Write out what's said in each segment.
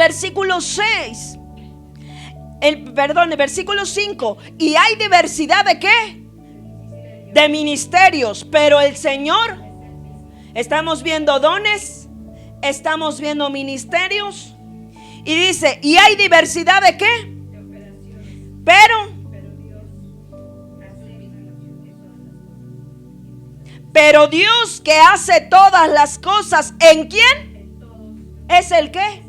versículo 6, el versículo 5, y hay diversidad ¿de qué? De ministerios, pero el Señor, estamos viendo dones, estamos viendo ministerios, y dice, y hay diversidad ¿de qué? Pero Dios que hace todas las cosas, ¿en quién? ¿Es el qué?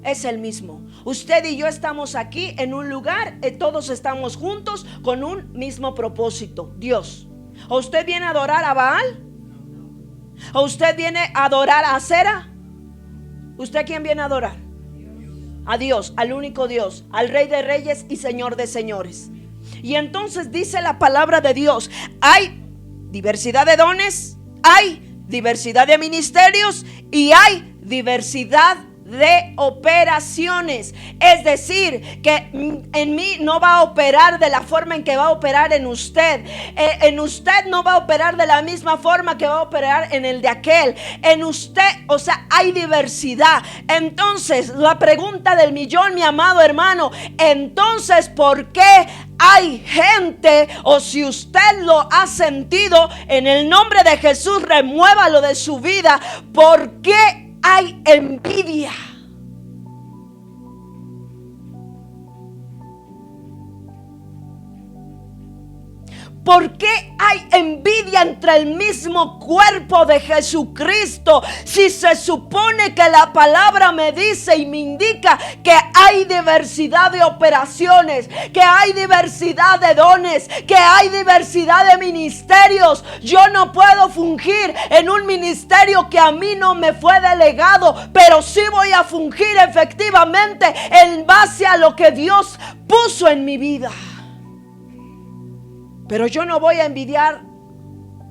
Es el mismo. Usted y yo estamos aquí en un lugar, todos estamos juntos con un mismo propósito, Dios. ¿O usted viene a adorar a Baal? ¿O usted viene a adorar a Acera? ¿Usted quién viene a adorar? A Dios, al único Dios, al Rey de Reyes y Señor de Señores. Y entonces dice la palabra de Dios, hay diversidad de dones, hay diversidad de ministerios y hay diversidad de operaciones. Es decir, que en mí no va a operar de la forma en que va a operar en usted. En usted no va a operar de la misma forma que va a operar en el de aquel. En usted, o sea, hay diversidad. Entonces, la pregunta del millón, mi amado hermano, entonces, ¿por qué hay gente, o si usted lo ha sentido, en el nombre de Jesús, remuévalo de su vida? ¿Por qué hay envidia? ¿Por qué hay envidia entre el mismo cuerpo de Jesucristo? Si se supone que la palabra me dice y me indica que hay diversidad de operaciones, que hay diversidad de dones, que hay diversidad de ministerios. Yo no puedo fungir en un ministerio que a mí no me fue delegado, pero sí voy a fungir efectivamente en base a lo que Dios puso en mi vida. Pero yo no voy a envidiar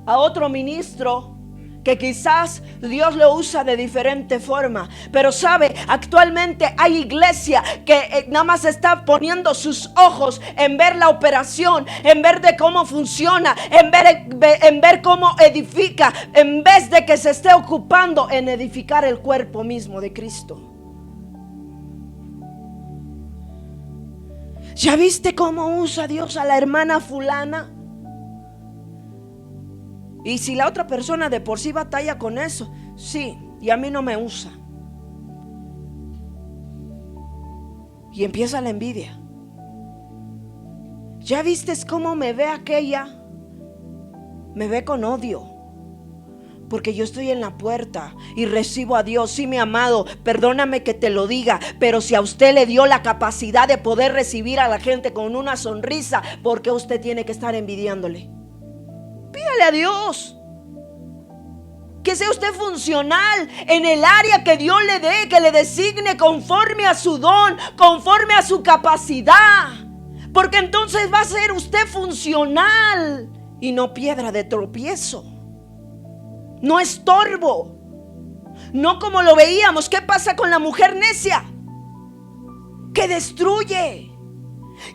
a otro ministro que quizás Dios lo usa de diferente forma. Pero sabe, actualmente hay iglesia que nada más está poniendo sus ojos en ver la operación, en ver de cómo funciona, en ver cómo edifica, en vez de que se esté ocupando en edificar el cuerpo mismo de Cristo. ¿Ya viste cómo usa Dios a la hermana fulana? Y si la otra persona de por sí batalla con eso, sí, y a mí no me usa. Y empieza la envidia. ¿Ya viste cómo me ve aquella? Me ve con odio. Porque yo estoy en la puerta y recibo a Dios. Sí, mi amado, perdóname que te lo diga, pero si a usted le dio la capacidad de poder recibir a la gente con una sonrisa, ¿por qué usted tiene que estar envidiándole? Pídale a Dios que sea usted funcional en el área que Dios le dé, que le designe conforme a su don, conforme a su capacidad. Porque entonces va a ser usted funcional y no piedra de tropiezo. No estorbo. No como lo veíamos. ¿Qué pasa con la mujer necia? Que destruye,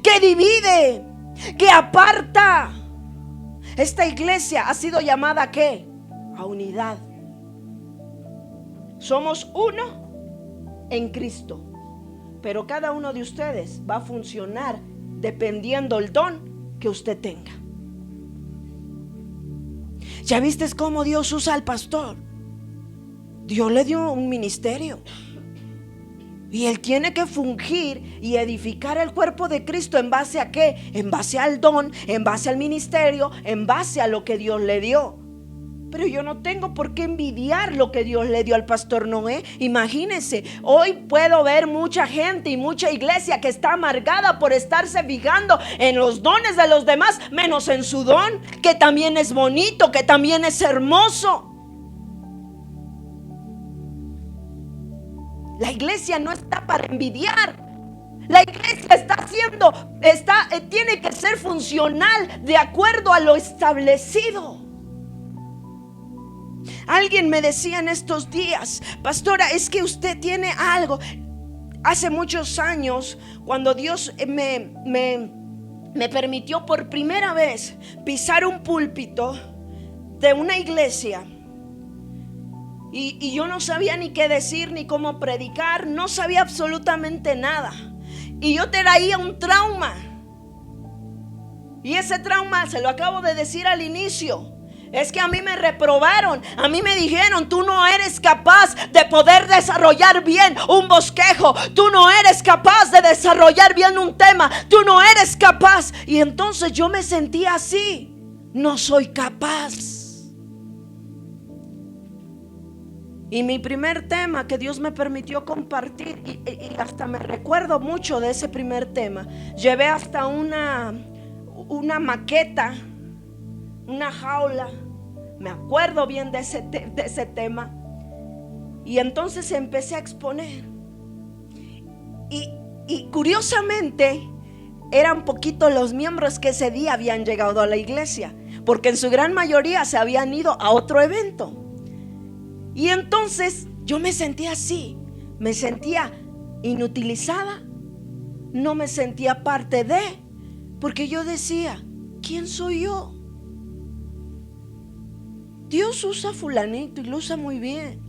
que divide, que aparta. Esta iglesia ha sido llamada ¿a qué? A unidad. Somos uno en Cristo. Pero cada uno de ustedes va a funcionar dependiendo el don que usted tenga. ¿Ya viste cómo Dios usa al pastor? Dios le dio un ministerio y él tiene que fungir y edificar el cuerpo de Cristo. ¿En base a qué? En base al don, en base al ministerio, en base a lo que Dios le dio. Pero yo no tengo por qué envidiar lo que Dios le dio al pastor Noé. Imagínense, hoy puedo ver mucha gente y mucha iglesia que está amargada por estarse fijando en los dones de los demás, menos en su don, que también es bonito, que también es hermoso. La iglesia no está para envidiar. La iglesia tiene que ser funcional de acuerdo a lo establecido. Alguien me decía en estos días: pastora, es que usted tiene algo. Hace muchos años, cuando Dios me permitió por primera vez pisar un púlpito de una iglesia, Y yo no sabía ni qué decir, ni cómo predicar. No sabía absolutamente nada. Y yo traía un trauma. Y ese trauma, se lo acabo de decir al inicio, es que a mí me reprobaron. A mí me dijeron: tú no eres capaz de poder desarrollar bien un bosquejo. Tú no eres capaz de desarrollar bien un tema. Tú no eres capaz. Y entonces yo me sentía así. No soy capaz. Y mi primer tema que Dios me permitió compartir, y hasta me recuerdo mucho de ese primer tema, llevé hasta una maqueta, una jaula. Me acuerdo bien de ese tema. Y entonces empecé a exponer. Y curiosamente eran poquitos los miembros que ese día habían llegado a la iglesia, porque en su gran mayoría se habían ido a otro evento. Y entonces yo me sentía así. Me sentía inutilizada. No me sentía parte de, porque yo decía: ¿quién soy yo? Dios usa a fulanito y lo usa muy bien.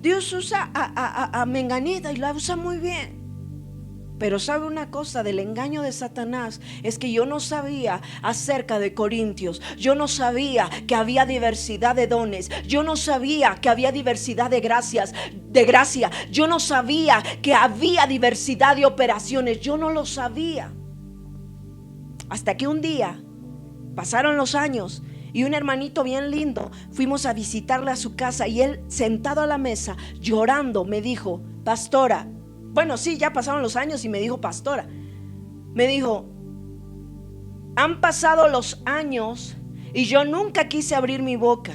Dios usa a menganita y la usa muy bien. Pero sabe una cosa del engaño de Satanás, es que yo no sabía acerca de Corintios. Yo no sabía que había diversidad de dones. Yo no sabía que había diversidad de gracia. Yo no sabía que había diversidad de operaciones. Yo no lo sabía. Hasta que un día pasaron los años y un hermanito bien lindo, fuimos a visitarle a su casa, y él, sentado a la mesa llorando, me dijo: pastora. Bueno, sí, ya pasaron los años y me dijo pastora. Me dijo: han pasado los años y yo nunca quise abrir mi boca.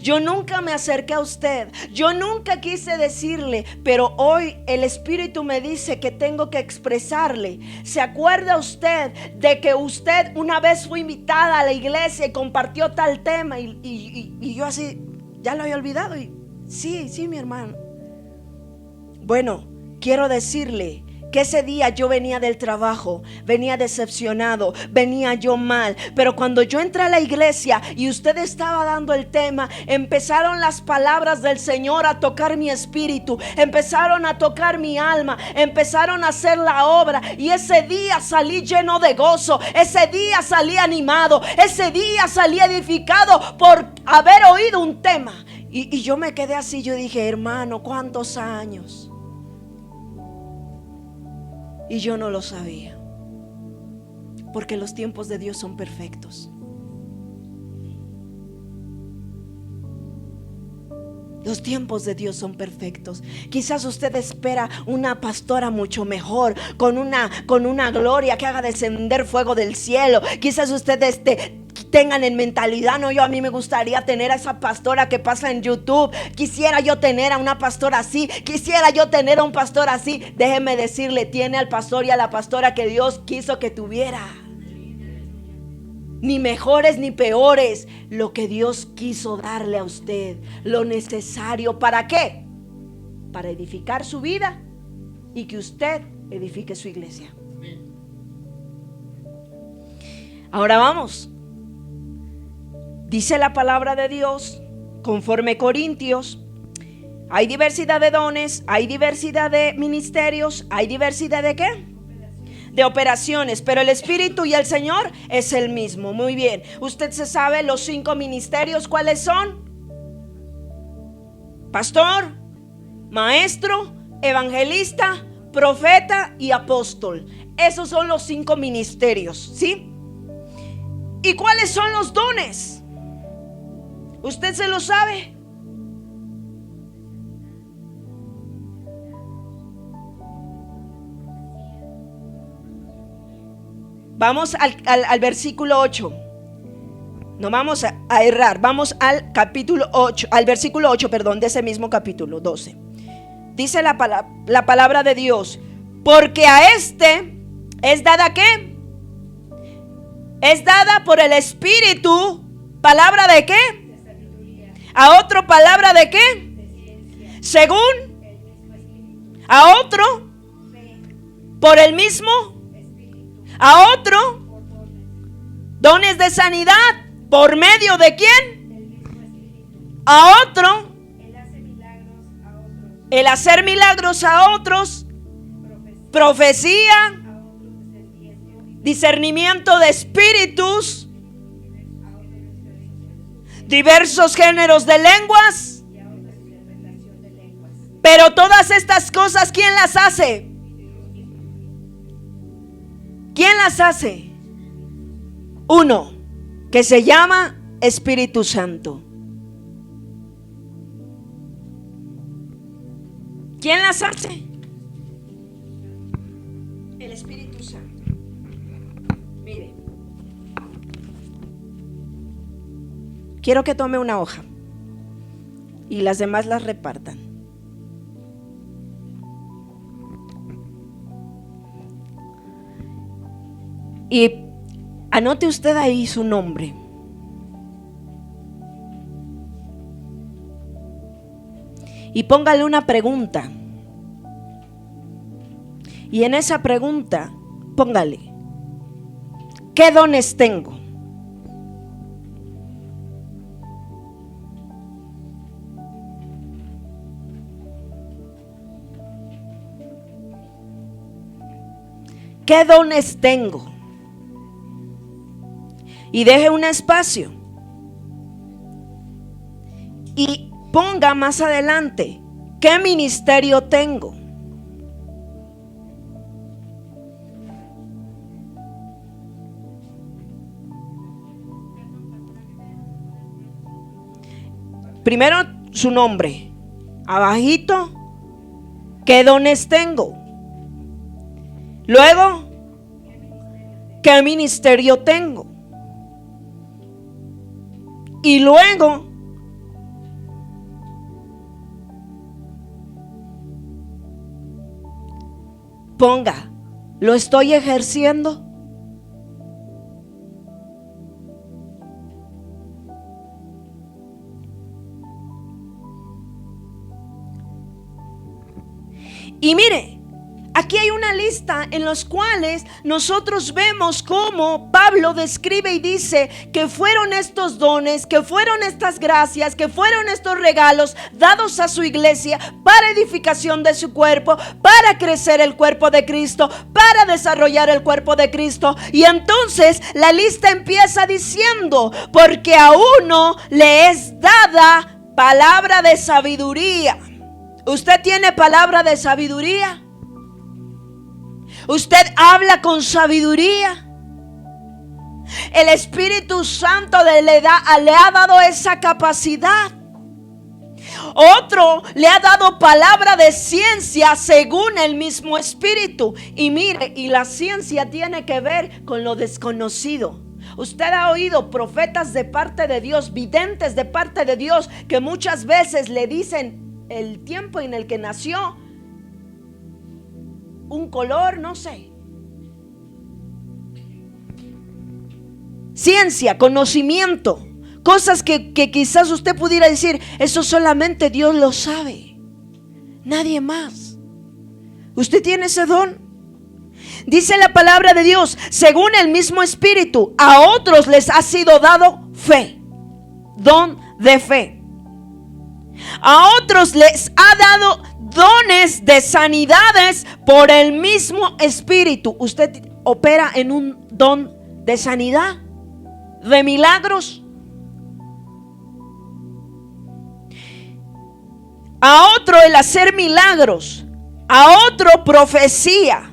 Yo nunca me acerqué a usted. Yo nunca quise decirle, pero hoy el Espíritu me dice que tengo que expresarle. ¿Se acuerda usted de que usted una vez fue invitada a la iglesia y compartió tal tema? Y yo así, ya lo había olvidado. Y sí, mi hermano. Bueno, quiero decirle que ese día yo venía del trabajo, venía decepcionado, venía yo mal. Pero cuando yo entré a la iglesia y usted estaba dando el tema, empezaron las palabras del Señor a tocar mi espíritu, empezaron a tocar mi alma, empezaron a hacer la obra. Y ese día salí lleno de gozo, ese día salí animado, ese día salí edificado por haber oído un tema. Y yo me quedé así, yo dije: hermano, ¿cuántos años? Y yo no lo sabía, porque los tiempos de Dios son perfectos. Los tiempos de Dios son perfectos. Quizás usted espera una pastora mucho mejor, con una gloria que haga descender fuego del cielo. Quizás usted tengan en mentalidad: no, a mí me gustaría tener a esa pastora que pasa en YouTube. Quisiera yo tener a una pastora así. Quisiera yo tener a un pastor así. Déjeme decirle: tiene al pastor y a la pastora que Dios quiso que tuviera. Ni mejores ni peores. Lo que Dios quiso darle a usted, lo necesario. ¿Para qué? Para edificar su vida y que usted edifique su iglesia. Ahora vamos. Dice la palabra de Dios, conforme Corintios, hay diversidad de dones, hay diversidad de ministerios, hay diversidad de ¿qué? De operaciones, pero el Espíritu y el Señor es el mismo. Muy bien, usted se sabe los 5 ministerios, ¿cuáles son? Pastor, maestro, evangelista, profeta y apóstol. Esos son los 5 ministerios, ¿sí? ¿Y cuáles son los dones? ¿Usted se lo sabe? Vamos al versículo 8. No vamos a errar. Vamos al capítulo 8, al versículo 8, perdón, de ese mismo capítulo 12. Dice la palabra de Dios: porque a este es dada ¿qué? Es dada por el Espíritu. ¿Palabra de qué? A otro, palabra de qué? Según. A otro, por el mismo. A otro, dones de sanidad. ¿Por medio de quién? A otro, el hacer milagros a otros, profecía, discernimiento de espíritus, diversos géneros de lenguas. Pero todas estas cosas, ¿quién las hace? ¿Quién las hace? Uno, que se llama Espíritu Santo. ¿Quién las hace? El Espíritu Santo. Mire, quiero que tome una hoja y las demás las repartan. Y anote usted ahí su nombre. Y póngale una pregunta. Y en esa pregunta, póngale: ¿qué dones tengo? ¿Qué dones tengo? Y deje un espacio. Y ponga más adelante: ¿qué ministerio tengo? Primero su nombre. Abajito, ¿qué dones tengo? Luego, ¿qué ministerio tengo? Y luego, ponga: ¿lo estoy ejerciendo? Y mire, aquí hay una lista en los cuales nosotros vemos cómo Pablo describe y dice que fueron estos dones, que fueron estas gracias, que fueron estos regalos dados a su iglesia para edificación de su cuerpo, para crecer el cuerpo de Cristo, para desarrollar el cuerpo de Cristo. Y entonces la lista empieza diciendo: porque a uno le es dada palabra de sabiduría. ¿Usted tiene palabra de sabiduría? ¿Usted habla con sabiduría? El Espíritu Santo le ha dado esa capacidad. Otro le ha dado palabra de ciencia según el mismo Espíritu. Y mire, y la ciencia tiene que ver con lo desconocido. Usted ha oído profetas de parte de Dios, videntes de parte de Dios, que muchas veces le dicen el tiempo en el que nació, un color, no sé. Ciencia, conocimiento, cosas que quizás usted pudiera decir: eso solamente Dios lo sabe, nadie más. ¿Usted tiene ese don? Dice la palabra de Dios: según el mismo Espíritu, a otros les ha sido dado fe, don de fe. A otros les ha dado dones de sanidades por el mismo Espíritu. ¿Usted opera en un don de sanidad, de milagros? A otro el hacer milagros, a otro profecía,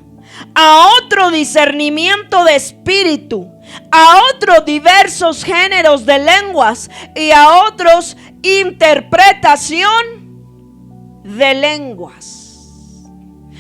a otro discernimiento de espíritu, a otro diversos géneros de lenguas y a otros interpretación de lenguas.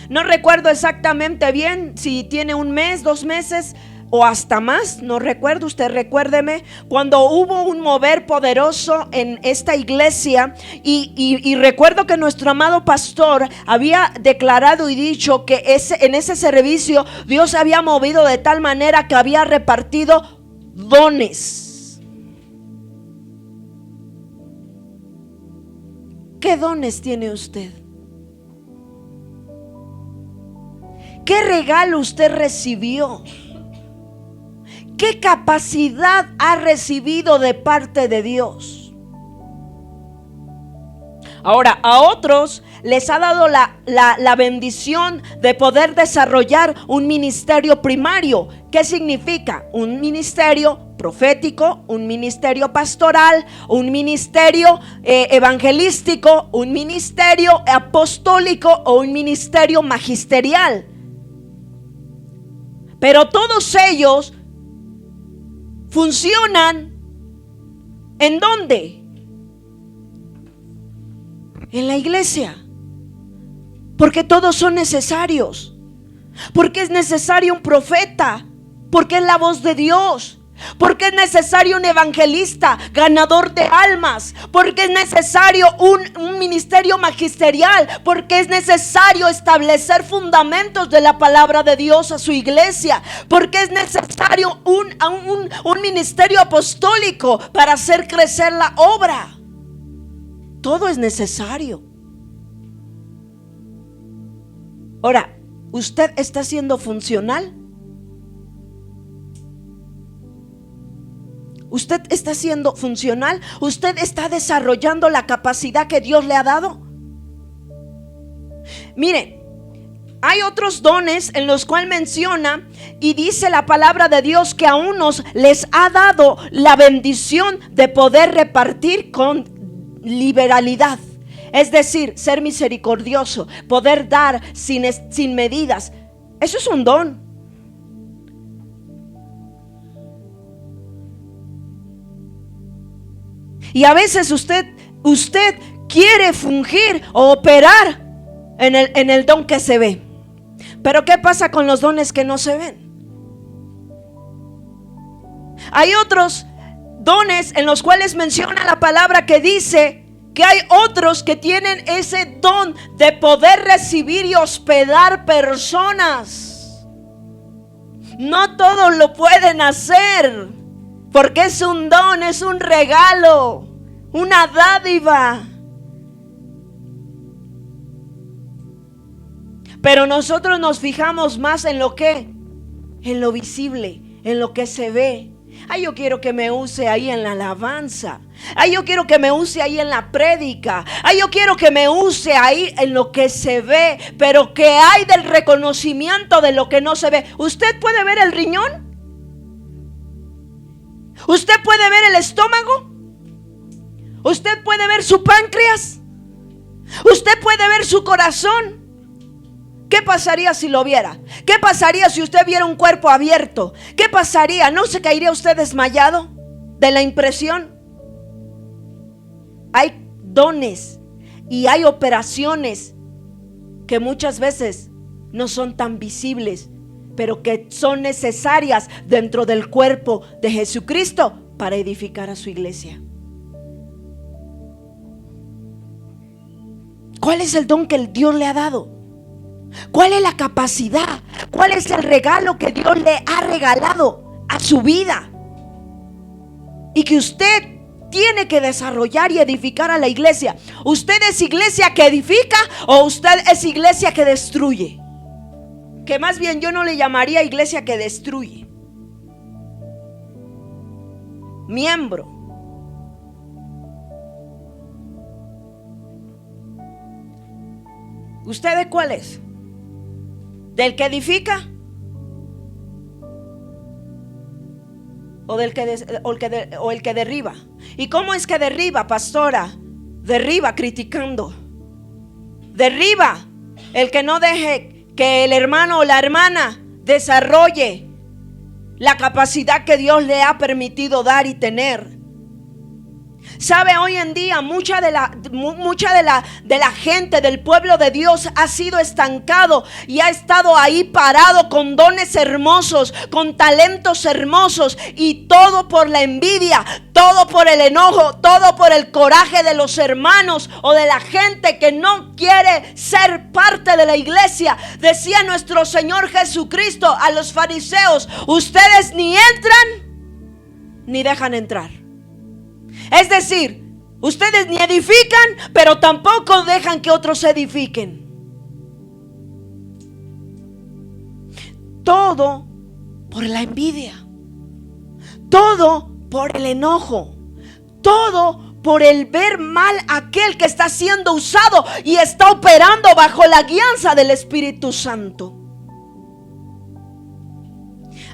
No recuerdo exactamente bien si tiene un mes, 2 meses o hasta más, no recuerdo. Usted recuérdeme cuando hubo un mover poderoso en esta iglesia y recuerdo que nuestro amado pastor había declarado y dicho que en ese servicio Dios había movido de tal manera que había repartido dones. ¿Qué dones tiene usted? ¿Qué regalo usted recibió? ¿Qué capacidad ha recibido de parte de Dios? Ahora, a otros les ha dado la bendición de poder desarrollar un ministerio primario. ¿Qué significa? Un ministerio profético, un ministerio pastoral, un ministerio evangelístico, un ministerio apostólico o un ministerio magisterial. Pero todos ellos funcionan ¿en dónde? En la iglesia. Porque todos son necesarios. Porque es necesario un profeta. Porque es la voz de Dios. Porque es necesario un evangelista, ganador de almas. Porque es necesario un ministerio magisterial. Porque es necesario establecer fundamentos de la palabra de Dios a su iglesia. Porque es necesario un ministerio apostólico para hacer crecer la obra. Todo es necesario. Ahora, ¿usted está siendo funcional? ¿Usted está siendo funcional? ¿Usted está desarrollando la capacidad que Dios le ha dado? Miren, hay otros dones en los cuales menciona y dice la palabra de Dios que a unos les ha dado la bendición de poder repartir con liberalidad, es decir, ser misericordioso, poder dar sin medidas. Eso es un don. Y a veces usted quiere fungir o operar en el don que se ve. Pero ¿qué pasa con los dones que no se ven? Hay otros dones en los cuales menciona la palabra que dice que hay otros que tienen ese don de poder recibir y hospedar personas. No todos lo pueden hacer, porque es un don, es un regalo, una dádiva. Pero nosotros nos fijamos más en lo visible, en lo que se ve. Ay, yo quiero que me use ahí en la alabanza. Ay, yo quiero que me use ahí en la prédica. Ay, yo quiero que me use ahí en lo que se ve. Pero ¿qué hay del reconocimiento de lo que no se ve? ¿Usted puede ver el riñón? ¿Usted puede ver el estómago? ¿Usted puede ver su páncreas? ¿Usted puede ver su corazón? ¿Qué pasaría si lo viera? ¿Qué pasaría si usted viera un cuerpo abierto? ¿Qué pasaría? ¿No se caería usted desmayado de la impresión? Hay dones y hay operaciones que muchas veces no son tan visibles, pero que son necesarias dentro del cuerpo de Jesucristo para edificar a su iglesia. ¿Cuál es el don que Dios le ha dado? ¿Cuál es la capacidad? ¿Cuál es el regalo que Dios le ha regalado a su vida? Y que usted tiene que desarrollar y edificar a la iglesia. ¿Usted es iglesia que edifica o usted es iglesia que destruye? Que más bien yo no le llamaría iglesia que destruye. Miembro. ¿Usted de cuál es? ¿Del que edifica? ¿O el que derriba? ¿Y cómo es que derriba, pastora? Derriba criticando. Derriba el que no deje que el hermano o la hermana desarrolle la capacidad que Dios le ha permitido dar y tener. Sabe, hoy en día mucha de la gente del pueblo de Dios ha sido estancado y ha estado ahí parado con dones hermosos, con talentos hermosos, y todo por la envidia, todo por el enojo, todo por el coraje de los hermanos o de la gente que no quiere ser parte de la iglesia. Decía nuestro Señor Jesucristo a los fariseos: ustedes ni entran ni dejan entrar. Es decir, ustedes ni edifican, pero tampoco dejan que otros edifiquen. Todo por la envidia, todo por el enojo, todo por el ver mal a aquel que está siendo usado y está operando bajo la guianza del Espíritu Santo.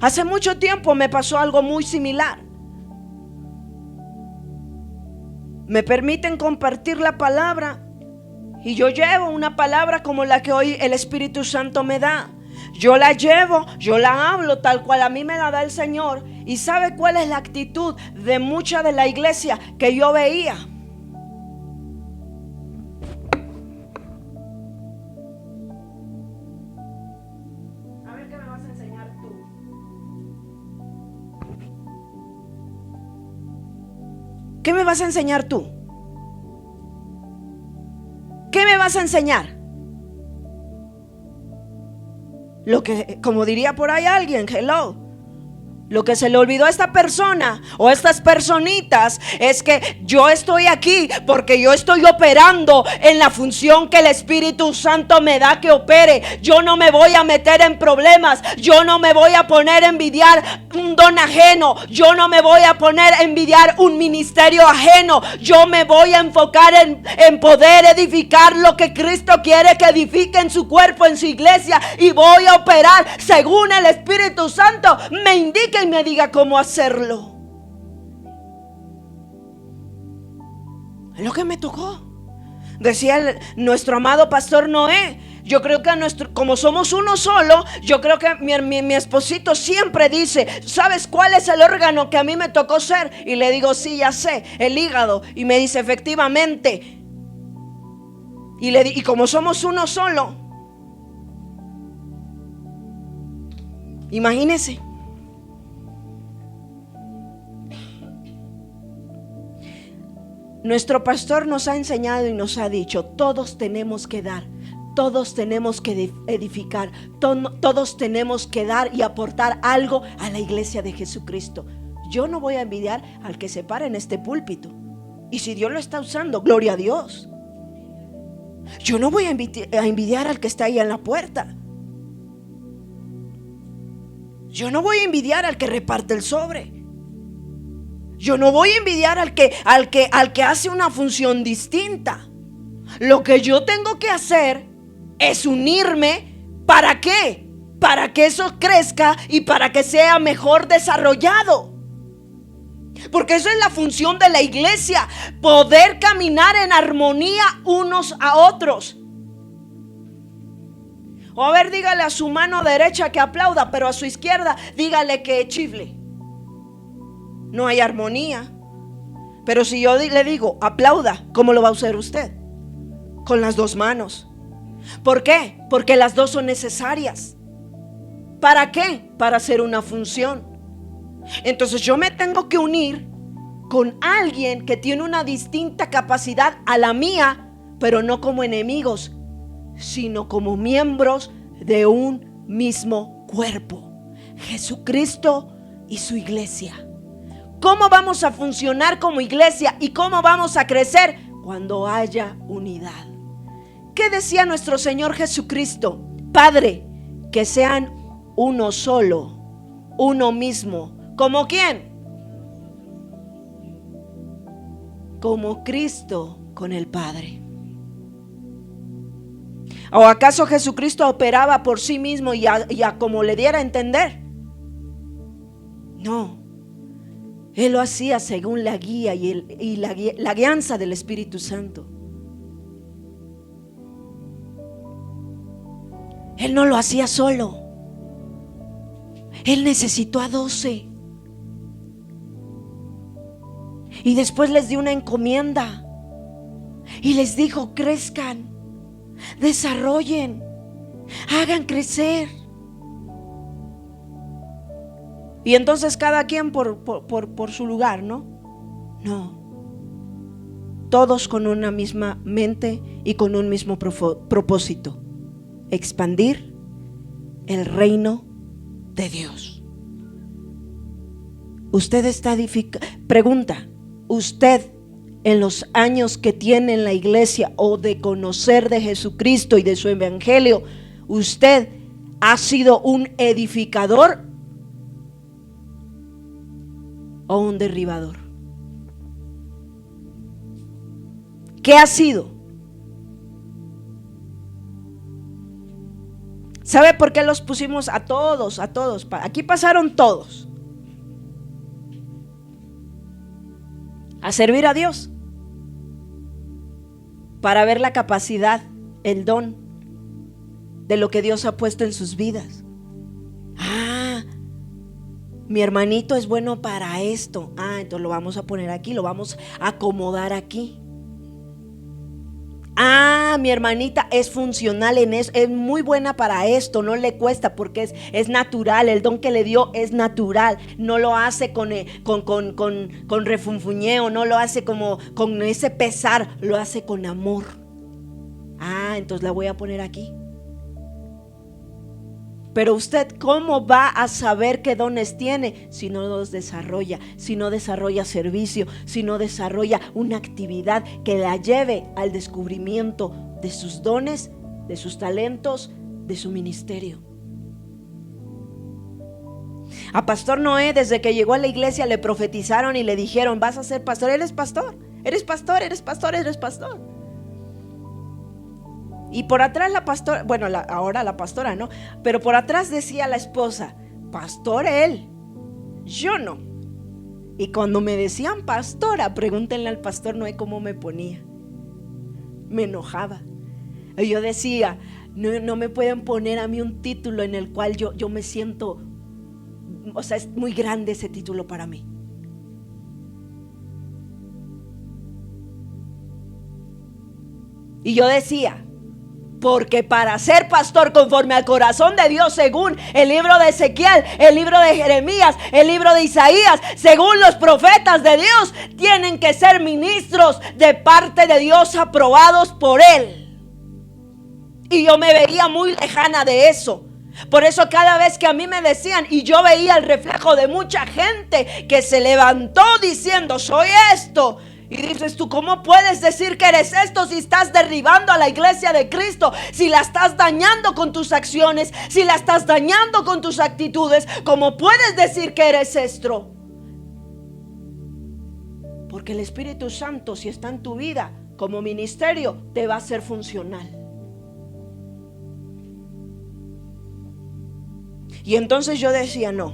Hace mucho tiempo me pasó algo muy similar. Me permiten compartir la palabra y yo llevo una palabra como la que hoy el Espíritu Santo me da. Yo la llevo, yo la hablo tal cual a mí me la da el Señor. ¿Y sabe cuál es la actitud de mucha de la iglesia que yo veía? A ver qué me vas a enseñar tú. ¿Qué me vas a enseñar tú? ¿Qué me vas a enseñar? Lo que, como diría por ahí alguien, hello. Lo que se le olvidó a esta persona o a estas personitas es que yo estoy aquí porque yo estoy operando en la función que el Espíritu Santo me da que opere. Yo no me voy a meter en problemas. Yo no me voy a poner a envidiar un don ajeno. Yo no me voy a poner a envidiar un ministerio ajeno. Yo me voy a enfocar en poder edificar lo que Cristo quiere que edifique en su cuerpo, en su iglesia. Y voy a operar según el Espíritu Santo me indica y me diga cómo hacerlo. Es lo que me tocó. Decía nuestro amado pastor Noé. Yo creo que como somos uno solo, yo creo que mi esposito siempre dice: ¿sabes cuál es el órgano que a mí me tocó ser? Y le digo: sí, ya sé, el hígado. Y me dice: efectivamente. Y como somos uno solo, imagínese. Nuestro pastor nos ha enseñado y nos ha dicho: todos tenemos que dar, todos tenemos que edificar, todos tenemos que dar y aportar algo a la iglesia de Jesucristo. Yo no voy a envidiar al que se para en este púlpito. Y si Dios lo está usando, gloria a Dios. Yo no voy a envidiar al que está ahí en la puerta. Yo no voy a envidiar al que reparte el sobre. Yo no voy a envidiar al que hace una función distinta. Lo que yo tengo que hacer es unirme. ¿Para qué? Para que eso crezca y para que sea mejor desarrollado. Porque eso es la función de la iglesia: poder caminar en armonía unos a otros. O a ver, dígale a su mano derecha que aplauda, pero a su izquierda dígale que chifle. No hay armonía. Pero si yo le digo aplauda, ¿cómo lo va a hacer usted? Con las dos manos. ¿Por qué? Porque las dos son necesarias. ¿Para qué? Para hacer una función. Entonces yo me tengo que unir con alguien que tiene una distinta capacidad a la mía, pero no como enemigos, sino como miembros de un mismo cuerpo: Jesucristo y su iglesia. ¿Cómo vamos a funcionar como iglesia y cómo vamos a crecer? Cuando haya unidad. ¿Qué decía nuestro Señor Jesucristo? Padre, que sean uno solo, uno mismo. ¿Como quién? Como Cristo con el Padre. ¿O acaso Jesucristo operaba por sí mismo y a como le diera a entender? No. Él lo hacía según la guía y la guianza del Espíritu Santo. Él no lo hacía solo. Él necesitó a 12. Y después les dio una encomienda. Y les dijo: crezcan, desarrollen, hagan crecer. Y entonces cada quien por su lugar, ¿no? No. Todos con una misma mente y con un mismo propósito: expandir el reino de Dios. Usted está edificando. Pregunta: usted, en los años que tiene en la iglesia o de conocer de Jesucristo y de su evangelio, ¿usted ha sido un edificador o un derribador? ¿Qué ha sido? ¿Sabe por qué los pusimos a todos? A todos. Aquí pasaron todos a servir a Dios, para ver la capacidad, el don de lo que Dios ha puesto en sus vidas. Mi hermanito es bueno para esto. Entonces lo vamos a poner aquí, lo vamos a acomodar aquí. Mi hermanita es funcional en eso, es muy buena para esto, no le cuesta porque es natural, el don que le dio es natural, no lo hace con refunfuñeo, no lo hace como con ese pesar, lo hace con amor. Entonces la voy a poner aquí. Pero usted, ¿cómo va a saber qué dones tiene si no los desarrolla? Si no desarrolla servicio, si no desarrolla una actividad que la lleve al descubrimiento de sus dones, de sus talentos, de su ministerio. A Pastor Noé, desde que llegó a la iglesia, le profetizaron y le dijeron: vas a ser pastor, eres pastor, eres pastor, eres pastor, eres pastor. Y por atrás la pastora, bueno, ahora la pastora no, pero por atrás decía la esposa: pastor él, yo no. Y cuando me decían pastora, pregúntenle al pastor Noé cómo me ponía. Me enojaba. Y yo decía: no me pueden poner a mí un título en el cual yo me siento, o sea, es muy grande ese título para mí. Y yo decía: porque para ser pastor conforme al corazón de Dios, según el libro de Ezequiel, el libro de Jeremías, el libro de Isaías, según los profetas de Dios, tienen que ser ministros de parte de Dios, aprobados por Él. Y yo me veía muy lejana de eso. Por eso cada vez que a mí me decían, y yo veía el reflejo de mucha gente que se levantó diciendo: soy esto. Y dices tú: ¿cómo puedes decir que eres esto si estás derribando a la iglesia de Cristo? Si la estás dañando con tus acciones, si la estás dañando con tus actitudes, ¿cómo puedes decir que eres esto? Porque el Espíritu Santo, si está en tu vida como ministerio, te va a hacer funcional. Y entonces yo decía: no,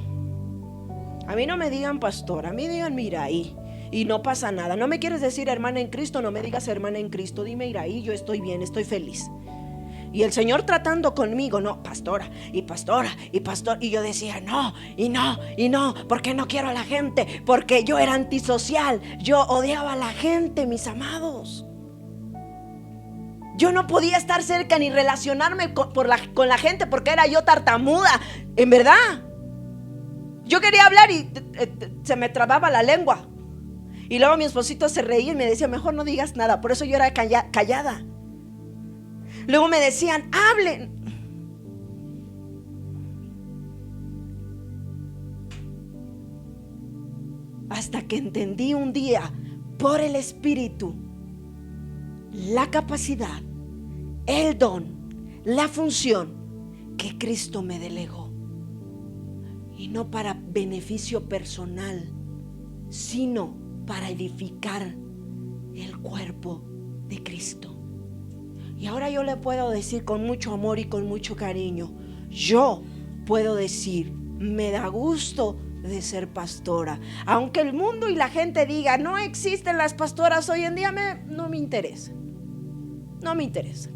a mí no me digan pastor, a mí digan Iraí. Y no pasa nada. No me quieres decir hermana en Cristo, no me digas hermana en Cristo, dime Iraí, yo estoy bien, estoy feliz. Y el Señor tratando conmigo: no, pastora, y pastora, y pastor. Y yo decía: no, y no, y no, porque no quiero a la gente, porque yo era antisocial, yo odiaba a la gente, mis amados. Yo no podía estar cerca ni relacionarme con la gente porque era yo tartamuda, en verdad. Yo quería hablar y se me trababa la lengua. Y luego mi esposito se reía y me decía: mejor no digas nada. Por eso yo era callada. Luego me decían: hablen. Hasta que entendí un día, por el Espíritu, la capacidad, el don, la función que Cristo me delegó. Y no para beneficio personal, sino para edificar el cuerpo de Cristo. Y ahora yo le puedo decir con mucho amor y con mucho cariño, yo puedo decir: me da gusto de ser pastora. Aunque el mundo y la gente diga: no existen las pastoras hoy en día, no me interesa. No me interesa.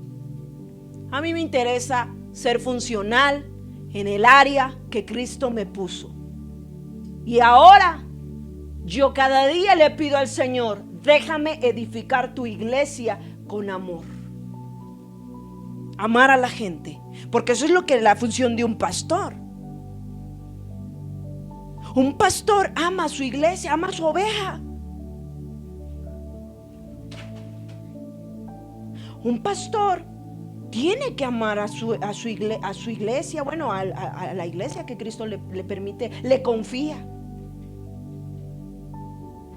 A mí me interesa ser funcional en el área que Cristo me puso. Y ahora yo cada día le pido al Señor: déjame edificar tu iglesia con amor. Amar a la gente, porque eso es lo que es la función de un pastor. Un pastor ama a su iglesia, ama a su oveja. Un pastor tiene que amar a su iglesia, bueno, a la iglesia que Cristo le permite, le confía.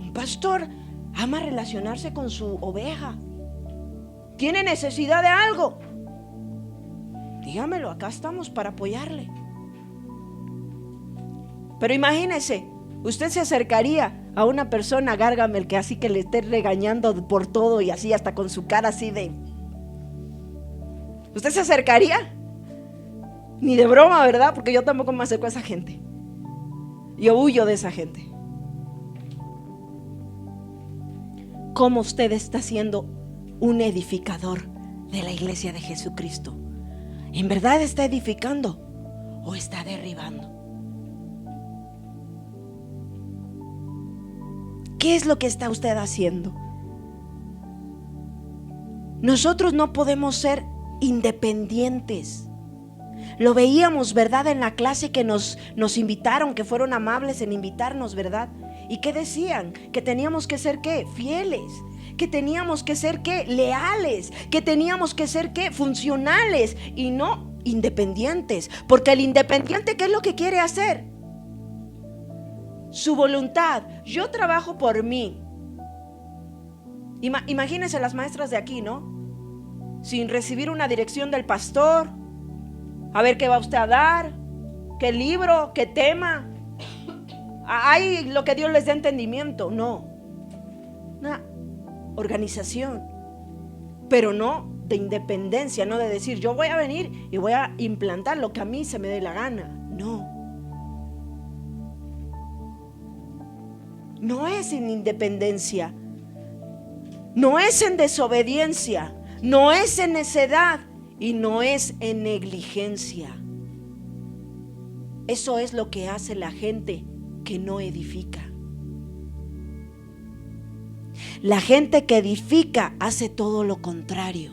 Un pastor ama relacionarse con su oveja. ¿Tiene necesidad de algo? Dígamelo, acá estamos para apoyarle. Pero imagínese, usted se acercaría a una persona, Gargamel, que así que le esté regañando por todo y así hasta con su cara así de... ¿Usted se acercaría? Ni de broma, ¿verdad? Porque yo tampoco me acerco a esa gente. Yo huyo de esa gente. ¿Cómo usted está siendo un edificador de la iglesia de Jesucristo? ¿En verdad está edificando o está derribando? ¿Qué es lo que está usted haciendo? Nosotros no podemos ser independientes. Lo veíamos, ¿verdad? En la clase que nos invitaron, que fueron amables en invitarnos, ¿verdad? ¿Y qué decían? Que teníamos que ser ¿qué? Fieles. Que teníamos que ser ¿qué? Leales. Que teníamos que ser ¿qué? Funcionales y no independientes. Porque el independiente, ¿qué es lo que quiere hacer? Su voluntad. Yo trabajo por mí. Imagínense las maestras de aquí, ¿no? Sin recibir una dirección del pastor. A ver qué va usted a dar, qué libro, qué tema. Hay lo que Dios les dé entendimiento. No, una organización, pero no de independencia, no de decir yo voy a venir y voy a implantar lo que a mí se me dé la gana. No es en independencia, no es en desobediencia, no es en necedad y no es en negligencia. Eso es lo que hace la gente que no edifica. La gente que edifica hace todo lo contrario.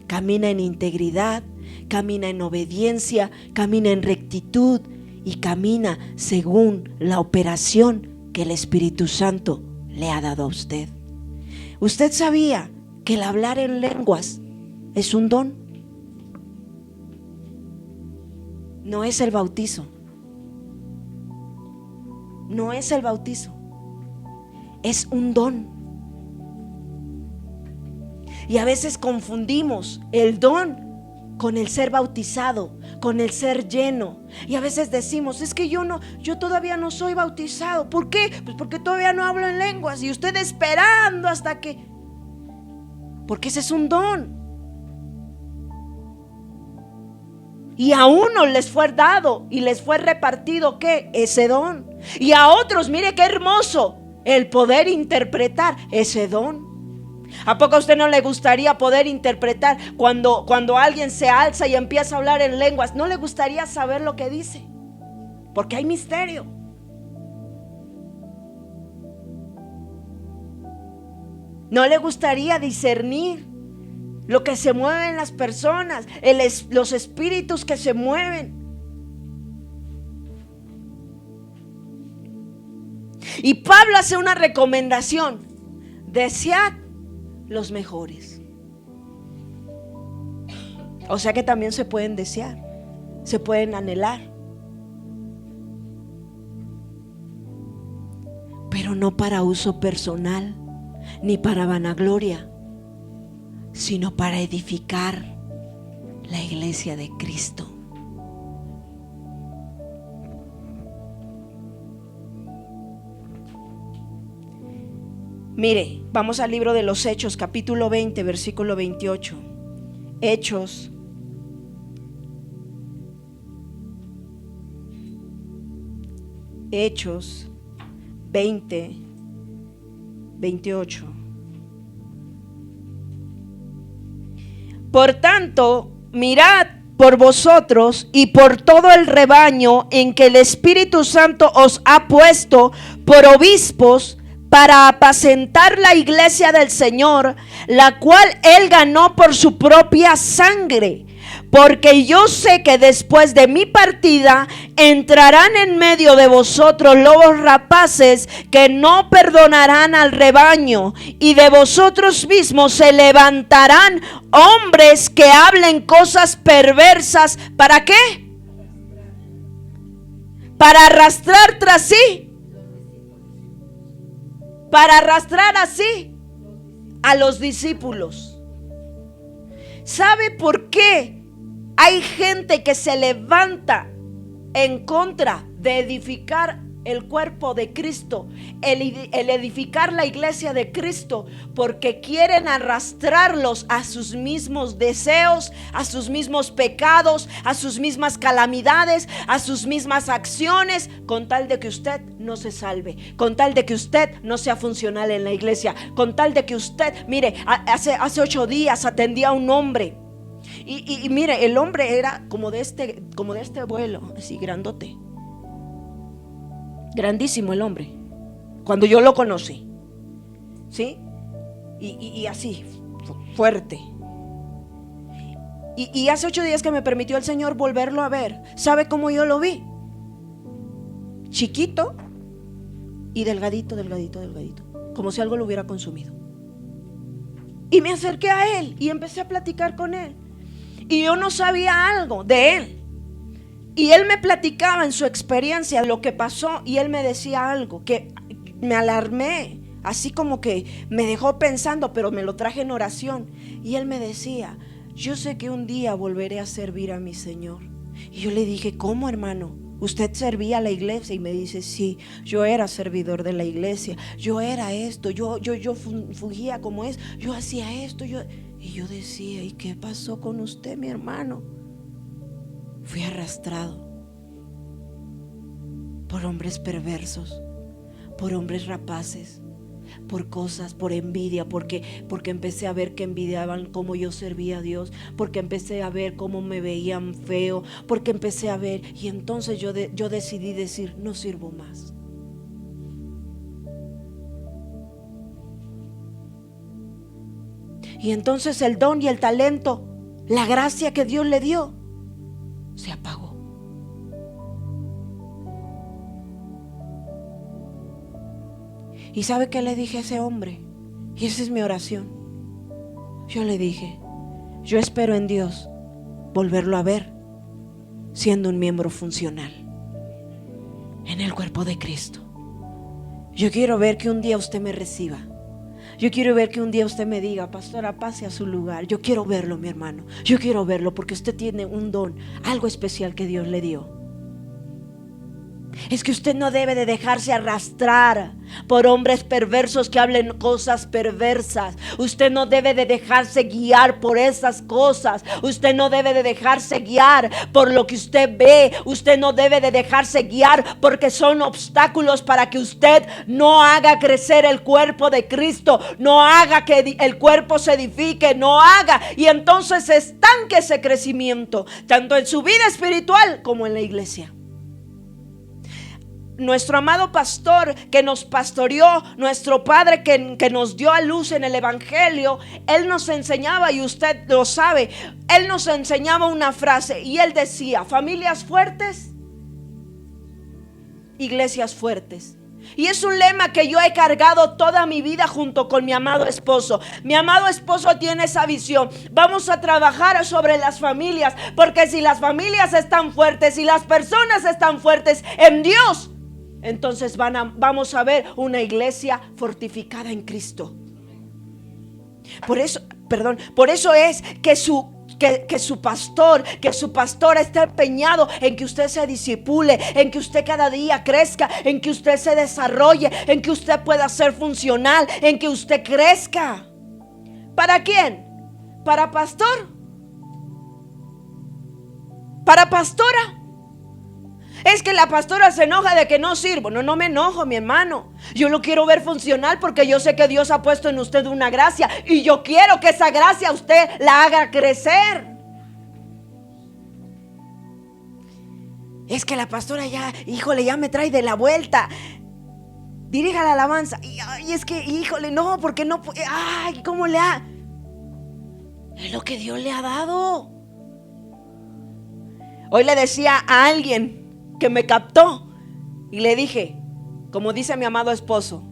Camina en integridad, camina en obediencia, camina en rectitud y camina según la operación que el Espíritu Santo le ha dado a usted. ¿Usted sabía que el hablar en lenguas es un don? No es el bautizo. No es el bautizo. Es un don. Y a veces confundimos el don con el ser bautizado, con el ser lleno. Y a veces decimos, es que yo todavía no soy bautizado. ¿Por qué? Pues porque todavía no hablo en lenguas. Y usted esperando hasta que... Porque ese es un don. Y a unos les fue dado y les fue repartido ¿qué? Ese don. Y a otros, mire qué hermoso, el poder interpretar ese don. ¿A poco a usted no le gustaría poder interpretar cuando alguien se alza y empieza a hablar en lenguas? ¿No le gustaría saber lo que dice? Porque hay misterio. ¿No le gustaría discernir lo que se mueve en las personas, los espíritus que se mueven? Y Pablo hace una recomendación: desead los mejores. O sea que también se pueden desear, se pueden anhelar, pero no para uso personal ni para vanagloria, sino para edificar la iglesia de Cristo. Mire, vamos al libro de los Hechos, capítulo 20, versículo 28. Hechos 20, 28. Por tanto, mirad por vosotros y por todo el rebaño en que el Espíritu Santo os ha puesto por obispos para apacentar la iglesia del Señor, la cual Él ganó por su propia sangre. Porque yo sé que después de mi partida entrarán en medio de vosotros lobos rapaces que no perdonarán al rebaño, y de vosotros mismos se levantarán hombres que hablen cosas perversas. ¿Para qué? Para arrastrar tras sí. Para arrastrar así a los discípulos. ¿Sabe por qué hay gente que se levanta en contra de edificar el cuerpo de Cristo, el edificar la iglesia de Cristo, porque quieren arrastrarlos a sus mismos deseos, a sus mismos pecados, a sus mismas calamidades, a sus mismas acciones, con tal de que usted no se salve, con tal de que usted no sea funcional en la iglesia, con tal de que usted, mire, hace 8 días atendí a un hombre y mire, el hombre era como de este vuelo, así grandote. Grandísimo el hombre, cuando yo lo conocí, ¿sí? Y así, fuerte. Y hace 8 días que me permitió el Señor volverlo a ver. ¿Sabe cómo yo lo vi? Chiquito y delgadito, como si algo lo hubiera consumido. Y me acerqué a él y empecé a platicar con él. Y yo no sabía algo de él. Y él me platicaba en su experiencia lo que pasó, y él me decía algo que me alarmé, así como que me dejó pensando, pero me lo traje en oración. Y él me decía: yo sé que un día volveré a servir a mi Señor. Y yo le dije: ¿cómo, hermano? ¿Usted servía a la iglesia? Y me dice: sí, yo era servidor de la iglesia, yo era esto, yo fungía como es, yo hacía esto, Y yo decía: ¿y qué pasó con usted, mi hermano? Fui arrastrado por hombres perversos, por hombres rapaces, por cosas, por envidia, porque empecé a ver que envidiaban cómo yo servía a Dios, porque empecé a ver cómo me veían feo, porque empecé a ver, y entonces yo decidí decir: no sirvo más. Y entonces el don y el talento, la gracia que Dios le dio, se apagó. ¿Y sabe qué le dije a ese hombre? Y esa es mi oración. Yo le dije: yo espero en Dios volverlo a ver siendo un miembro funcional en el cuerpo de Cristo. Yo quiero ver que un día usted me reciba. Yo quiero ver que un día usted me diga: pastora, pase a su lugar. Yo quiero verlo, mi hermano. Yo quiero verlo, porque usted tiene un don, algo especial que Dios le dio. Es que usted no debe de dejarse arrastrar por hombres perversos que hablen cosas perversas. Usted no debe de dejarse guiar por esas cosas. Usted no debe de dejarse guiar por lo que usted ve. Usted no debe de dejarse guiar porque son obstáculos para que usted no haga crecer el cuerpo de Cristo, no haga que el cuerpo se edifique, no haga, y entonces estanque ese crecimiento, tanto en su vida espiritual como en la iglesia. Nuestro amado pastor que nos pastoreó, nuestro padre que nos dio a luz en el evangelio, él nos enseñaba, y usted lo sabe, él nos enseñaba una frase, y él decía: familias fuertes, iglesias fuertes. Y es un lema que yo he cargado toda mi vida junto con mi amado esposo. Mi amado esposo tiene esa visión. Vamos a trabajar sobre las familias, porque si las familias están fuertes, si las personas están fuertes en Dios, entonces vamos a ver una iglesia fortificada en Cristo. Por eso es que su pastor está empeñado en que usted se discipule, en que usted cada día crezca, en que usted se desarrolle, en que usted pueda ser funcional, en que usted crezca. ¿Para quién? ¿Para pastor? ¿Para pastora? Es que la pastora se enoja de que no sirvo. No me enojo, mi hermano. Yo lo quiero ver funcional, porque yo sé que Dios ha puesto en usted una gracia, y yo quiero que esa gracia usted la haga crecer. Es que la pastora ya me trae de la vuelta. Dirija la alabanza. Y es que, no, porque no. ¿Cómo le ha? Es lo que Dios le ha dado. Hoy le decía a alguien que me captó, y le dije, como dice mi amado esposo: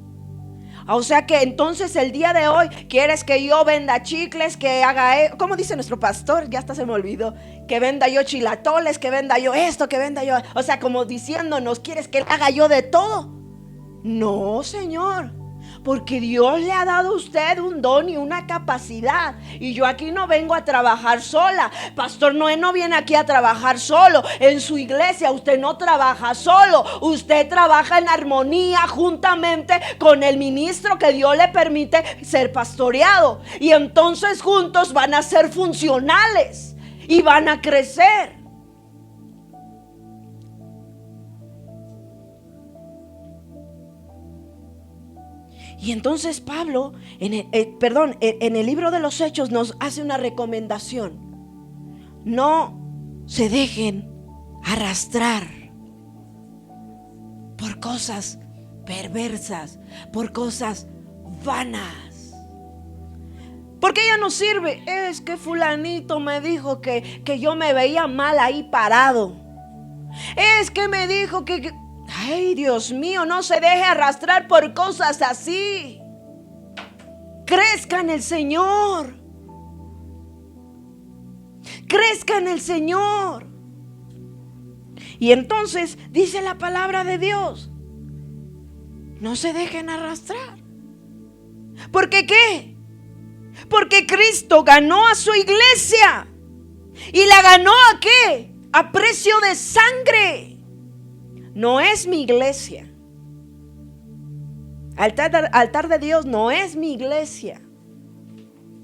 o sea que entonces el día de hoy quieres que yo venda chicles, que haga, ¿cómo dice nuestro pastor? Ya hasta se me olvidó. Que venda yo chilatoles, que venda yo esto, que venda yo, o sea, como diciéndonos: ¿quieres que haga yo de todo? No, Señor, porque Dios le ha dado a usted un don y una capacidad. Y yo aquí no vengo a trabajar sola. Pastor Noé no viene aquí a trabajar solo. En su iglesia usted no trabaja solo. Usted trabaja en armonía juntamente con el ministro que Dios le permite ser pastoreado. Y entonces juntos van a ser funcionales y van a crecer. Y entonces Pablo, en el libro de los Hechos nos hace una recomendación. No se dejen arrastrar por cosas perversas, por cosas vanas. Porque ella no sirve. Es que fulanito me dijo que yo me veía mal ahí parado. Es que me dijo que... Ay, Dios mío, no se deje arrastrar por cosas así. Crezca en el Señor. Crezca en el Señor. Y entonces dice la palabra de Dios: no se dejen arrastrar. ¿Por qué qué? Porque Cristo ganó a su iglesia. ¿Y la ganó a qué? A precio de sangre. No es mi iglesia. Altar de Dios no es mi iglesia.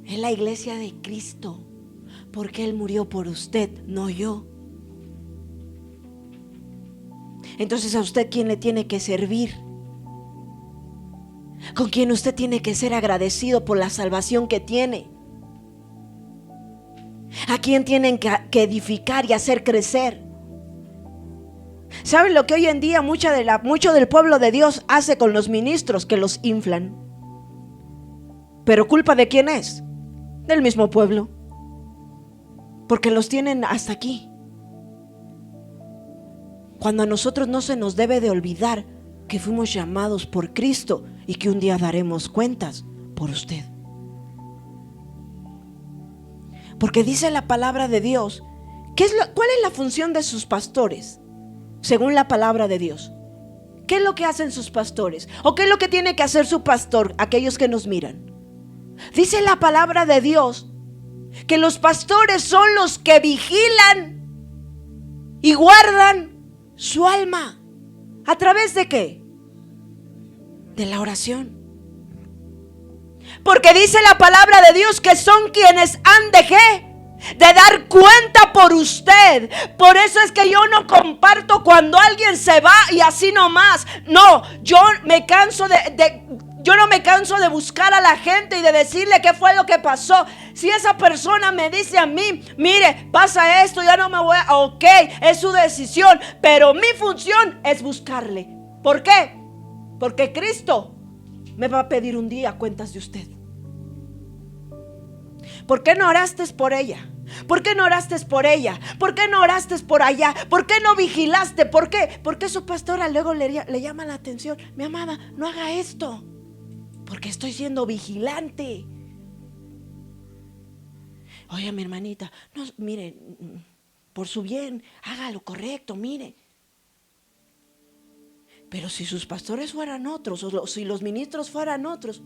Es la iglesia de Cristo. Porque Él murió por usted, no yo. Entonces, ¿a usted quién le tiene que servir? ¿Con quién usted tiene que ser agradecido por la salvación que tiene? ¿A quién tienen que edificar y hacer crecer? ¿Saben lo que hoy en día mucho del pueblo de Dios hace con los ministros? Que los inflan. ¿Pero culpa de quién es? Del mismo pueblo. Porque los tienen hasta aquí. Cuando a nosotros no se nos debe de olvidar que fuimos llamados por Cristo y que un día daremos cuentas por usted. Porque dice la palabra de Dios, ¿cuál es la función de sus pastores? Según la palabra de Dios, ¿qué es lo que hacen sus pastores? ¿O qué es lo que tiene que hacer su pastor? Aquellos que nos miran. Dice la palabra de Dios que los pastores son los que vigilan y guardan su alma. ¿A través de qué? De la oración. Porque dice la palabra de Dios que son quienes han de ¿qué? De dar cuenta por usted. Por eso es que yo no comparto cuando alguien se va y así nomás. No, yo no me canso de buscar a la gente y de decirle qué fue lo que pasó. Si esa persona me dice a mí, mire, pasa esto, ya no me voy a... Ok, es su decisión, pero mi función es buscarle. ¿Por qué? Porque Cristo me va a pedir un día cuentas de usted. ¿Por qué no oraste por ella? ¿Por qué no oraste por ella? ¿Por qué no oraste por allá? ¿Por qué no vigilaste? ¿Por qué? Porque su pastora luego le llama la atención. Mi amada, no haga esto, porque estoy siendo vigilante. Oye, mi hermanita, no, mire, por su bien, haga lo correcto, mire. Pero si sus pastores fueran otros, o si los ministros fueran otros,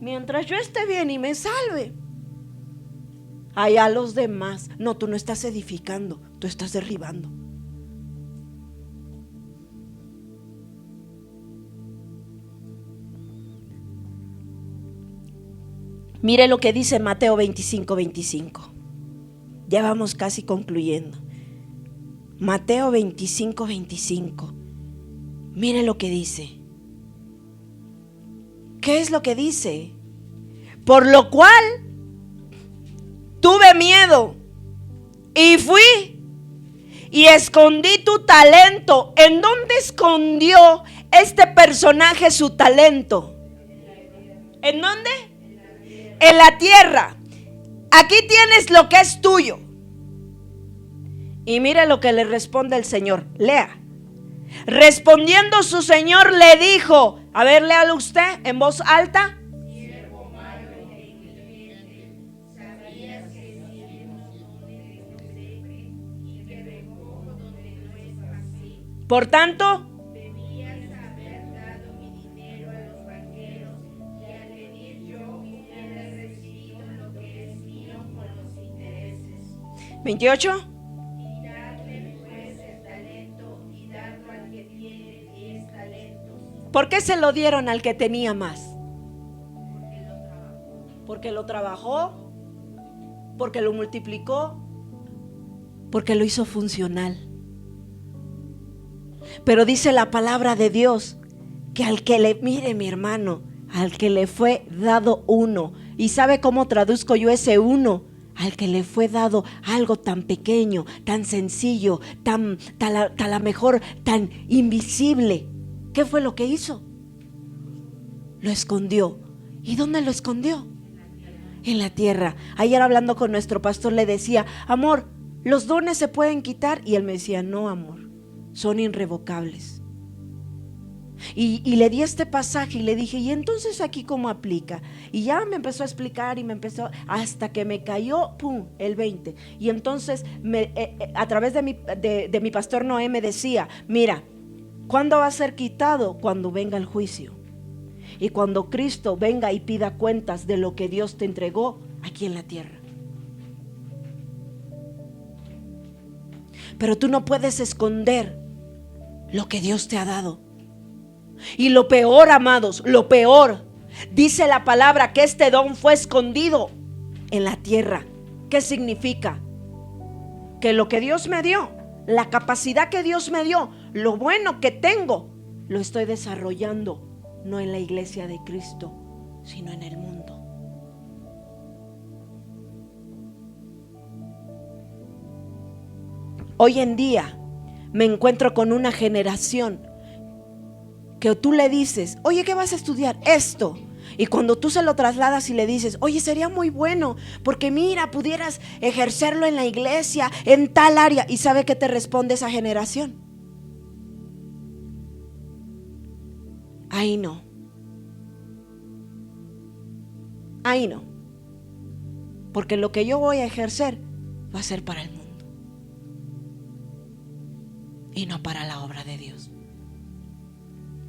mientras yo esté bien y me salve, allá los demás. No, tú no estás edificando, tú estás derribando. Mire lo que dice Mateo 25:25. Ya vamos casi concluyendo. Mateo 25:25. Mire lo que dice. ¿Qué es lo que dice? Por lo cual tuve miedo y fui y escondí tu talento. ¿En dónde escondió este personaje su talento? ¿En dónde? En la tierra. Aquí tienes lo que es tuyo. Y mire lo que le responde el Señor. Lea. Respondiendo su Señor le dijo, a ver, léalo usted en voz alta. Por tanto, 28. Y dadle pues el talento y dadlo al que tiene 10 talentos. ¿Por qué se lo dieron al que tenía más? Porque lo trabajó. Porque lo trabajó, porque lo multiplicó, porque lo hizo funcional. Pero dice la palabra de Dios que al que le, mire mi hermano, al que le fue dado uno, y ¿sabe cómo traduzco yo ese uno? Al que le fue dado algo tan pequeño, tan sencillo, tan a la mejor, tan invisible. ¿Qué fue lo que hizo? Lo escondió. ¿Y dónde lo escondió? En la tierra. Ayer hablando con nuestro pastor le decía, amor, ¿los dones se pueden quitar? Y él me decía, no, amor, son irrevocables. Y le di este pasaje y le dije, ¿y entonces aquí cómo aplica? Y ya me empezó a explicar y me empezó, hasta que me cayó, pum, el 20. Y entonces a través de mi pastor Noé me decía, mira, ¿cuándo va a ser quitado? Cuando venga el juicio. Y cuando Cristo venga y pida cuentas de lo que Dios te entregó aquí en la tierra. Pero tú no puedes esconder lo que Dios te ha dado. Y lo peor, amados, lo peor, dice la palabra que este don fue escondido en la tierra. ¿Qué significa? Que lo que Dios me dio, la capacidad que Dios me dio, lo bueno que tengo, lo estoy desarrollando, no en la iglesia de Cristo, sino en el mundo. Hoy en día me encuentro con una generación que tú le dices, oye, ¿qué vas a estudiar? Esto. Y cuando tú se lo trasladas y le dices, oye, sería muy bueno, porque mira, pudieras ejercerlo en la iglesia, en tal área. ¿Y sabe qué te responde esa generación? Ahí no. Ahí no. Porque lo que yo voy a ejercer va a ser para el mundo. Y no para la obra de Dios.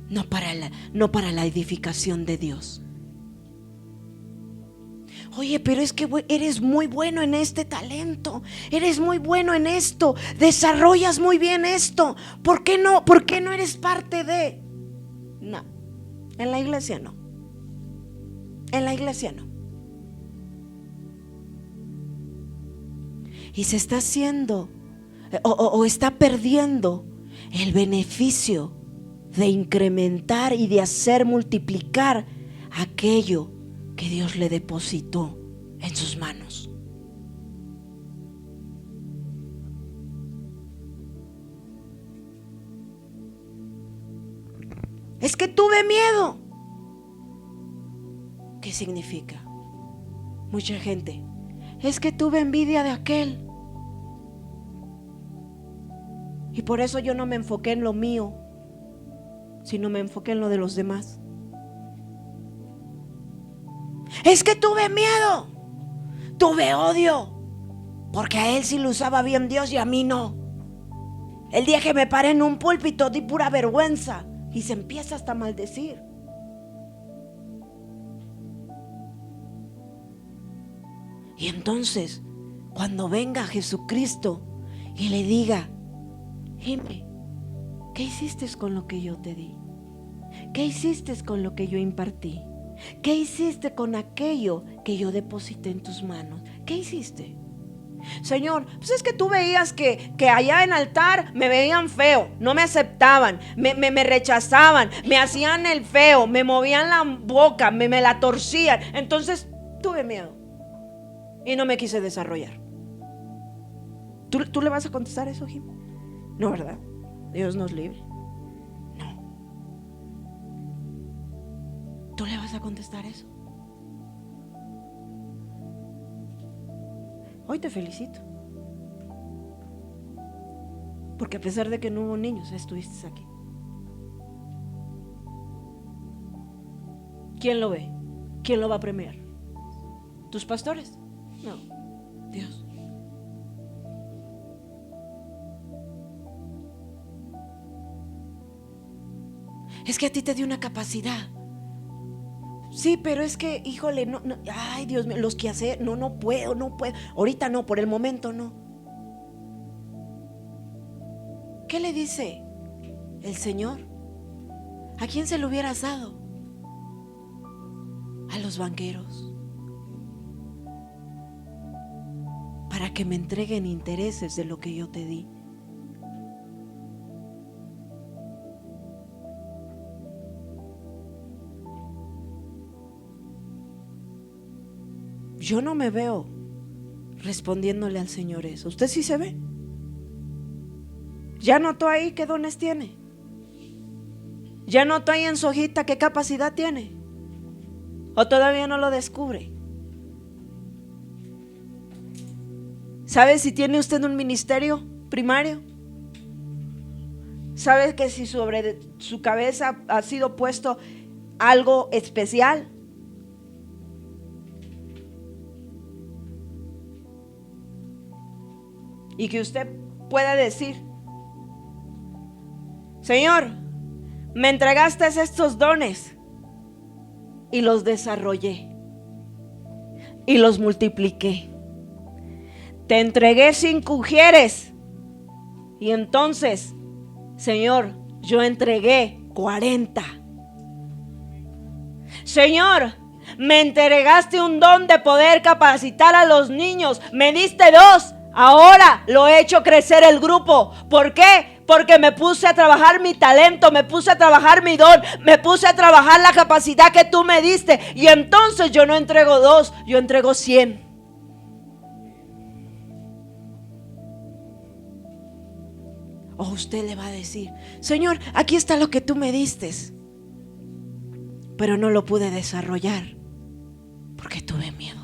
No para la edificación de Dios. Oye, pero es que eres muy bueno en este talento, eres muy bueno en esto, desarrollas muy bien esto. ¿Por qué no? ¿Por qué no eres parte de? No, en la iglesia no. En la iglesia no. Y se está haciendo o está perdiendo el beneficio de incrementar y de hacer multiplicar aquello que Dios le depositó en sus manos. Es que tuve miedo. ¿Qué significa? Mucha gente, es que tuve envidia de aquel. Y por eso yo no me enfoqué en lo mío, sino me enfoqué en lo de los demás. Es que tuve miedo, tuve odio, porque a él sí lo usaba bien Dios y a mí no. El día que me paré en un púlpito di pura vergüenza y se empieza hasta a maldecir. Y entonces, cuando venga Jesucristo y le diga, dime, ¿qué hiciste con lo que yo te di? ¿Qué hiciste con lo que yo impartí? ¿Qué hiciste con aquello que yo deposité en tus manos? ¿Qué hiciste? Señor, pues es que tú veías que allá en altar me veían feo, no me aceptaban, me rechazaban, me hacían el feo, me movían la boca, me la torcían. Entonces tuve miedo y no me quise desarrollar. ¿Tú le vas a contestar eso, Jim? No, ¿verdad? Dios nos libre. No. ¿Tú le vas a contestar eso? Hoy te felicito, porque a pesar de que no hubo niños, estuviste aquí. ¿Quién lo ve? ¿Quién lo va a premiar? ¿Tus pastores? No, Dios. Es que a ti te dio una capacidad. Sí, pero es que, híjole, no, ay, Dios mío, los que hacer, no puedo. Ahorita no, por el momento no. ¿Qué le dice el Señor? ¿A quién se lo hubieras dado? A los banqueros, para que me entreguen intereses de lo que yo te di. Yo no me veo respondiéndole al Señor eso. ¿Usted sí se ve? ¿Ya notó ahí qué dones tiene? ¿Ya notó ahí en su hojita qué capacidad tiene? ¿O todavía no lo descubre? ¿Sabe si tiene usted un ministerio primario? ¿Sabe que si sobre su cabeza ha sido puesto algo especial? Y que usted pueda decir: Señor, me entregaste estos dones y los desarrollé y los multipliqué. Te entregué 5 ujieres y entonces, Señor, yo entregué 40. Señor, me entregaste un don de poder capacitar a los niños, me diste 2. Ahora lo he hecho crecer el grupo. ¿Por qué? Porque me puse a trabajar mi talento, me puse a trabajar mi don, me puse a trabajar la capacidad que tú me diste. Y entonces yo no entrego 2, yo entrego 100. O usted le va a decir: Señor, aquí está lo que tú me diste, pero no lo pude desarrollar porque tuve miedo.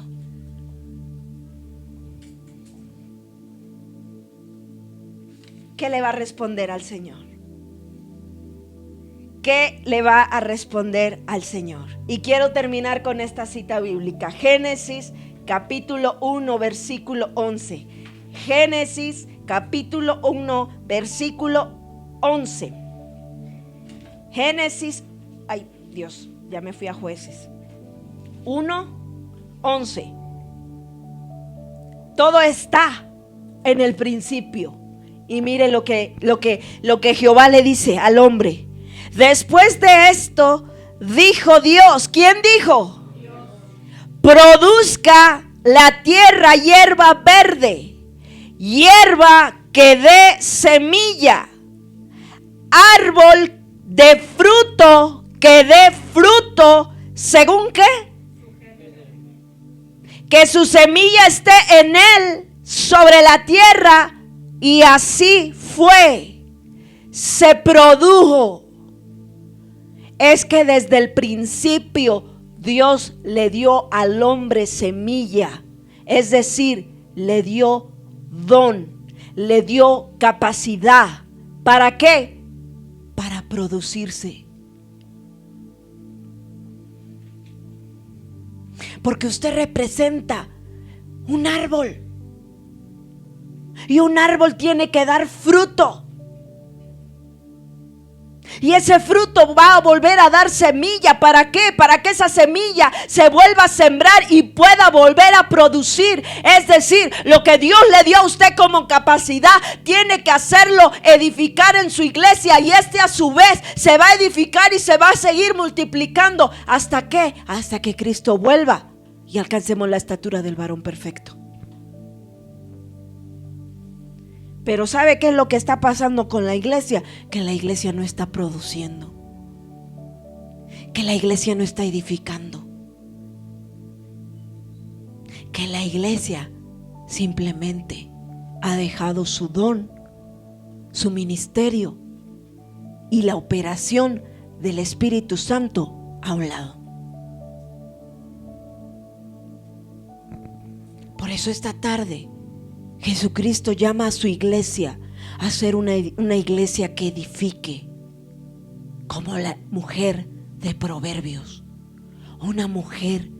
¿Qué le va a responder al Señor? ¿Qué le va a responder al Señor? Y quiero terminar con esta cita bíblica. Génesis capítulo 1 versículo 11. Génesis capítulo 1 versículo 11. Génesis, ay Dios, ya me fui a Jueces. 1:11. Todo está en el principio. Y mire lo que Jehová le dice al hombre. Después de esto, dijo Dios. ¿Quién dijo? Dios. Produzca la tierra hierba verde, hierba que dé semilla, árbol de fruto que dé fruto, ¿según qué? Que su semilla esté en él sobre la tierra. Y así fue, se produjo. Es que desde el principio Dios le dio al hombre semilla, es decir, le dio don, le dio capacidad. ¿Para qué? Para producirse. Porque usted representa un árbol. Y un árbol tiene que dar fruto. Y ese fruto va a volver a dar semilla. ¿Para qué? Para que esa semilla se vuelva a sembrar y pueda volver a producir. Es decir, lo que Dios le dio a usted como capacidad, tiene que hacerlo edificar en su iglesia. Y a su vez se va a edificar y se va a seguir multiplicando. ¿Hasta qué? Hasta que Cristo vuelva y alcancemos la estatura del varón perfecto. Pero ¿sabe qué es lo que está pasando con la iglesia? Que la iglesia no está produciendo, que la iglesia no está edificando, que la iglesia simplemente ha dejado su don, su ministerio y la operación del Espíritu Santo a un lado. Por eso esta tarde Jesucristo llama a su iglesia a ser una iglesia que edifique, como la mujer de Proverbios, una mujer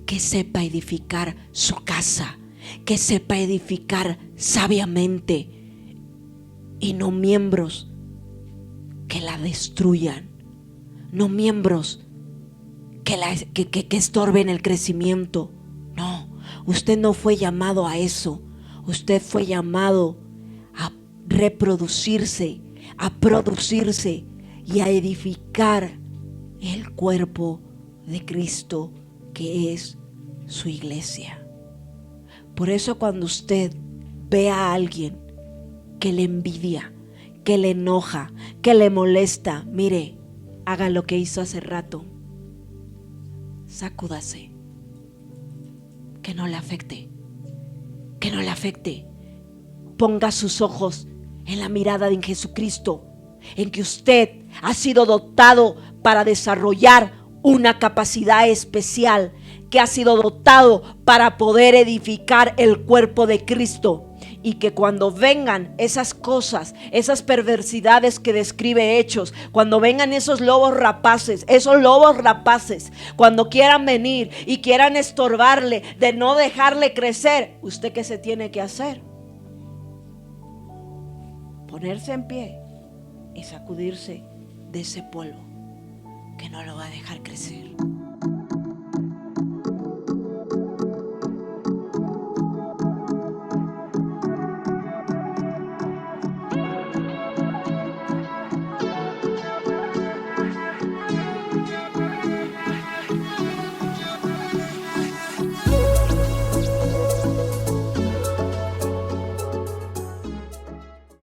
que sepa edificar su casa, que sepa edificar sabiamente, y no miembros que la destruyan, no miembros que estorben el crecimiento. No, usted no fue llamado a eso. Usted fue llamado a reproducirse, a producirse y a edificar el cuerpo de Cristo, que es su iglesia. Por eso cuando usted ve a alguien que le envidia, que le enoja, que le molesta, mire, haga lo que hizo hace rato. Sacúdase. Que no le afecte. Que no le afecte. Ponga sus ojos en la mirada de Jesucristo, en que usted ha sido dotado para desarrollar una capacidad especial, que ha sido dotado para poder edificar el cuerpo de Cristo. Y que cuando vengan esas cosas, esas perversidades que describe Hechos, cuando vengan esos lobos rapaces, cuando quieran venir y quieran estorbarle, de no dejarle crecer, ¿usted qué se tiene que hacer? Ponerse en pie y sacudirse de ese polvo que no lo va a dejar crecer.